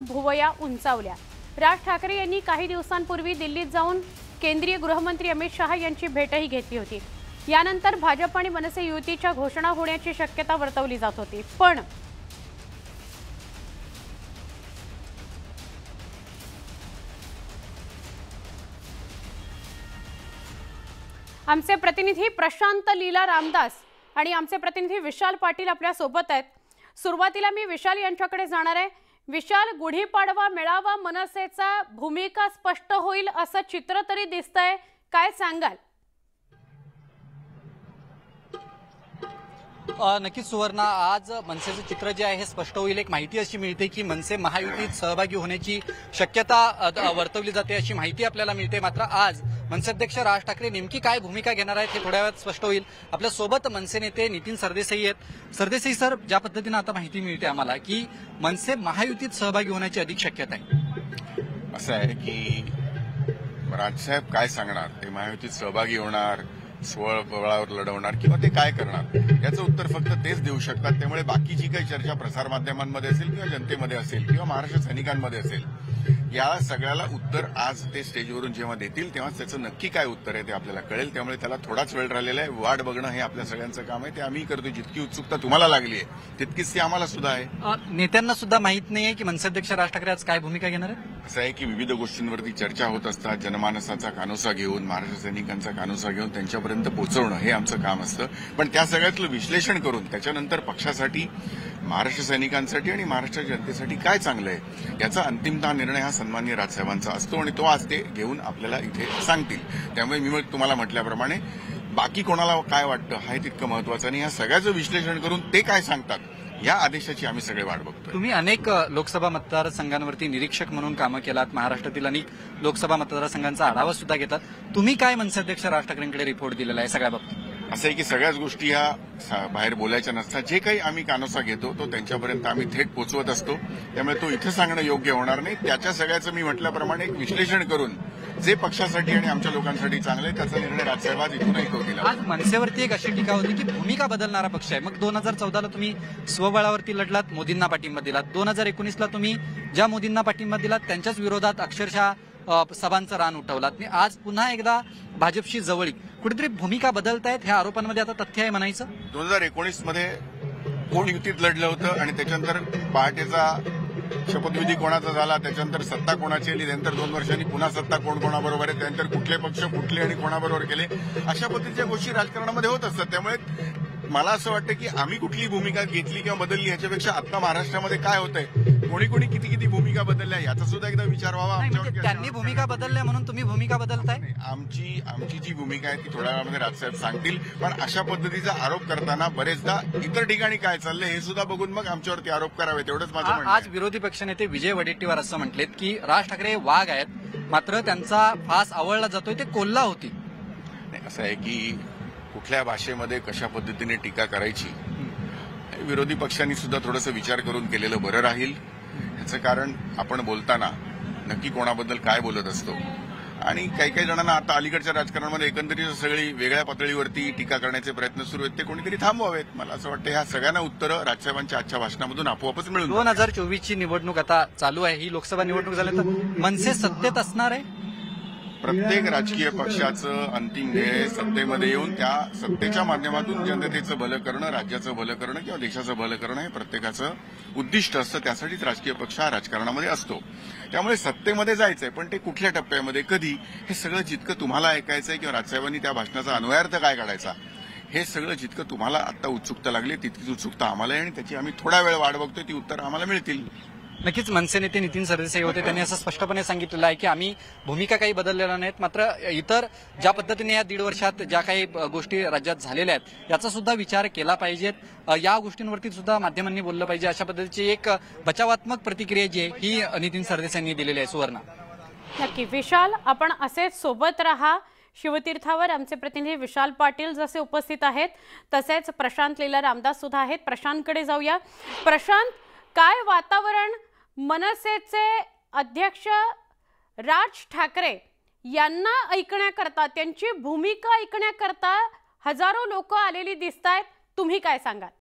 भुवया उंचावल्या। राज ठाकरे यांनी काही दिवसांपूर्वी दिल्लीत जाऊन केंद्रीय गृहमंत्री अमित शहा यांची भेटही घेतली होती। यानंतर भाजप आणि मनसे युतीच्या घोषणा होण्याची शक्यता वर्तवली जात होती। पण आमचे प्रतिनिधी प्रशांत लीला रामदास आणि आमचे प्रतिनिधी विशाल पाटील आपल्या सोबत आहेत। सुरुवातीला मी विशाल यांच्याकडे जाणार आहे। विशाल, गुढीपाडवा मेळावा मनसेचा भूमिका स्पष्ट होईल असं चित्र तरी दिसतंय, काय सांगाल? नक्कीच सुवर्णा, आज मनसेचं चित्र जे आहे हे स्पष्ट होईल। एक माहिती अशी मिळते की मनसे महायुतीत सहभागी होण्याची शक्यता वर्तवली जाते अशी माहिती आपल्याला मिळते। मात्र आज मनसे अध्यक्ष राज ठाकरे नेमकी काय भूमिका घेणार आहेत हे थोड्या वेळात स्पष्ट होईल। आपल्या सोबत मनसे नेते नितीन सरदेसाई आहेत। सरदेसाई सर, ज्या पद्धतीने आता माहिती मिळते आम्हाला की मनसे महायुतीत सहभागी होण्याची अधिक शक्यता आहे, असं आहे की राजसाहेब काय सांगणार, ते महायुतीत सहभागी होणार, स्वबळावर लढवणार किंवा ते काय करणार याचं उत्तर फक्त तेच देऊ शकतात। त्यामुळे बाकी जी काही चर्चा प्रसारमाध्यमांमध्ये असेल किंवा जनतेमध्ये असेल किंवा महाराष्ट्र सैनिकांमध्ये असेल, या सगळ्याला उत्तर आज ते स्टेजवरून जेव्हा देतील तेव्हा त्याचं नक्की काय उत्तर आहे ते आपल्याला कळेल। त्यामुळे त्याला थोडाच वेळ राहिलेला आहे। वाट बघणं हे आपल्या सगळ्यांचं काम आहे, ते आम्ही करतो। जितकी उत्सुकता तुम्हाला लागली आहे तितकीच ती आम्हाला सुद्धा आहे। नेत्यांना सुद्धा माहित नाहीये की मनसे अध्यक्ष राज ठाकरे आज काय भूमिका घेणार आहेत। असं आहे की विविध गोष्टींवरती चर्चा होत असतात। जनमानसाचा कानोसा घेऊन, महाराष्ट्र सैनिकांचा कानोसा घेऊन त्यांच्यापर्यंत पोहोचवणं हे आमचं काम असतं। पण त्या सगळ्यातलं विश्लेषण करून त्याच्यानंतर पक्षासाठी, महाराष्ट्र सैनिकांसाठी आणि महाराष्ट्र जनतेसाठी काय चांगलं आहे याचा अंतिमतः निर्णय हा सन्माननीय राजसाहेबांचा असतो आणि तो आज ते घेऊन आपल्याला इथे सांगतील। त्यामुळे मी तुम्हाला म्हटल्याप्रमाणे बाकी कोणाला काय वाटतं हा तितकं महत्वाचं नाही। या सगळ्याचं विश्लेषण करून ते काय सांगतात या आदेशाची आम्ही सगळे वाट बघतो। तुम्ही अनेक लोकसभा मतदारसंघांवरती निरीक्षक म्हणून कामं केलात, महाराष्ट्रातील अनेक लोकसभा मतदारसंघांचा आढावा सुद्धा घेतात। तुम्ही काय मनसे अध्यक्ष राज ठाकरेंकडे रिपोर्ट दिलेला आहे सगळ्या बाबतीत? असं आहे की सगळ्याच गोष्टी ह्या बाहेर बोलायच्या नसतात। जे काही आम्ही कानोसा घेतो तो त्यांच्यापर्यंत आम्ही थेट पोहोचवत असतो। त्यामुळे तो इथे सांगणं योग्य होणार नाही। त्याच्या सगळ्याचं मी म्हटल्याप्रमाणे एक विश्लेषण करून जे पक्षासाठी आणि आमच्या लोकांसाठी चांगलं आहे त्याचा निर्णय राजसाहेब आज इथूनही होतील। आज मनसेवरती एक अशी टीका होती की भूमिका बदलणारा पक्ष आहे। मग 2014ला तुम्ही स्वबळावरती लढलात, मोदींना पाठिंबा दिलात। 2019ला तुम्ही ज्या मोदींना पाठिंबा दिलात त्यांच्याच विरोधात अक्षरशः सभांचं रान उठवलात। आज पुन्हा एकदा भाजपशी जवळीक, कुठेतरी भूमिका बदलतायत ह्या आरोपांमध्ये आता तथ्य आहे म्हणायचं। 2019 मध्ये कोण युतीत लढलं होतं आणि त्याच्यानंतर पहाटेचा शपथविधी कोणाचा झाला, त्याच्यानंतर सत्ता कोणाची आली, त्यानंतर 2 वर्षांनी पुन्हा सत्ता कोणाबरोबर आहे, त्यानंतर कुठले पक्ष कुठले आणि कोणाबरोबर केले, अशा पद्धतीच्या गोष्टी राजकारणामध्ये होत असतात। त्यामुळे मला असं वाटतं की आम्ही कुठली भूमिका घेतली किंवा बदलली ह्याच्यापेक्षा आता महाराष्ट्रामध्ये काय होतंय, कोणी कोणी किती किती भूमिका बदलल्या याचा सुद्धा एकदा विचार व्हावा। त्यांनी भूमिका बदलल्या म्हणून तुम्ही भूमिका बदलताय? आमची जी भूमिका आहे ती थोड्या वेळामध्ये राजसाहेब सांगतील। पण अशा पद्धतीचा आरोप करताना बरेचदा इतर ठिकाणी काय चाललंय हे सुद्धा बघून मग आमच्यावरती आरोप करावे, तेवढंच माझं म्हणणं आहे। आज विरोधी पक्षनेते विजय वडेट्टीवार असं म्हटलेत की राज ठाकरे वाघ आहेत, मात्र त्यांचा फास आवळला जातोय ते कोल्हा होती। असं आहे की कुठल्या भाषेमध्ये कशा पद्धतीने टीका करायची विरोधी पक्षांनी सुद्धा थोडंसं विचार करून केलेलं बरं राहील। याचं कारण आपण बोलताना नक्की कोणाबद्दल काय बोलत असतो आणि काही काही जणांना आता अलीकडच्या राजकारणामध्ये एकंदरीत सगळी वेगळ्या पातळीवरती टीका करण्याचे प्रयत्न सुरू आहेत, ते कोणीतरी थांबवावेत। मला असं वाटतं ह्या सगळ्यांना उत्तरं राजसाहेबांच्या आजच्या भाषणामधून आपोआपच मिळून। 2024ची निवडणूक आता चालू आहे, ही लोकसभा निवडणूक झाल्यानंतर मनसे सत्तेत असणार आहे। प्रत्येक राजकीय पक्षाचं अंतिम ध्येय सत्तेमध्ये येऊन त्या सत्तेच्या माध्यमातून जनतेचं भलं करणं, राज्याचं भलं करणं किंवा देशाचं भलं करणं हे प्रत्येकाचं उद्दिष्ट असतं। त्यासाठीच राजकीय पक्ष हा राजकारणामध्ये असतो। त्यामुळे सत्तेमध्ये जायचंय, पण ते कुठल्या टप्प्यामध्ये, कधी, हे सगळं जितकं तुम्हाला ऐकायचंय किंवा राजसाहेबांनी त्या भाषणाचा अन्वयार्थ काय काढायचा हे सगळं जितकं तुम्हाला आता उत्सुकता लागली तितकीच उत्सुकता आम्हाला आहे आणि त्याची आम्ही थोडा वेळ वाट बघतोय, ती उत्तर आम्हाला मिळतील। नक्कीच मनसे नेते नितीन सरदेसाई होते, त्यांनी असं स्पष्टपणे सांगितलेलं आहे की आम्ही भूमिका काही बदललेल्या नाहीत, मात्र इतर ज्या पद्धतीने या 1.5 वर्षात ज्या काही गोष्टी राज्यात झालेल्या आहेत याचा सुद्धा विचार केला पाहिजेत, या गोष्टींवरती सुद्धा माध्यमांनी बोललं पाहिजे, अशा पद्धतीची एक बचावात्मक प्रतिक्रिया जी आहे ही नितीन सरदेसाईंनी दिलेली आहे। सुवर्णा, नक्की विशाल, आपण असेच सोबत राहा। शिवतीर्थावर आमचे प्रतिनिधी विशाल पाटील जसे उपस्थित आहेत तसेच प्रशांत लीला रामदास सुद्धा आहेत। प्रशांतकडे जाऊया। प्रशांत, काय वातावरण मनसेचे अध्यक्ष राज ठाकरे यांना ऐकण्याकरता, त्यांची भूमिका ऐकण्याकरता हजारो लोक आलेली दिसतायत, तुम्ही काय सांगाल?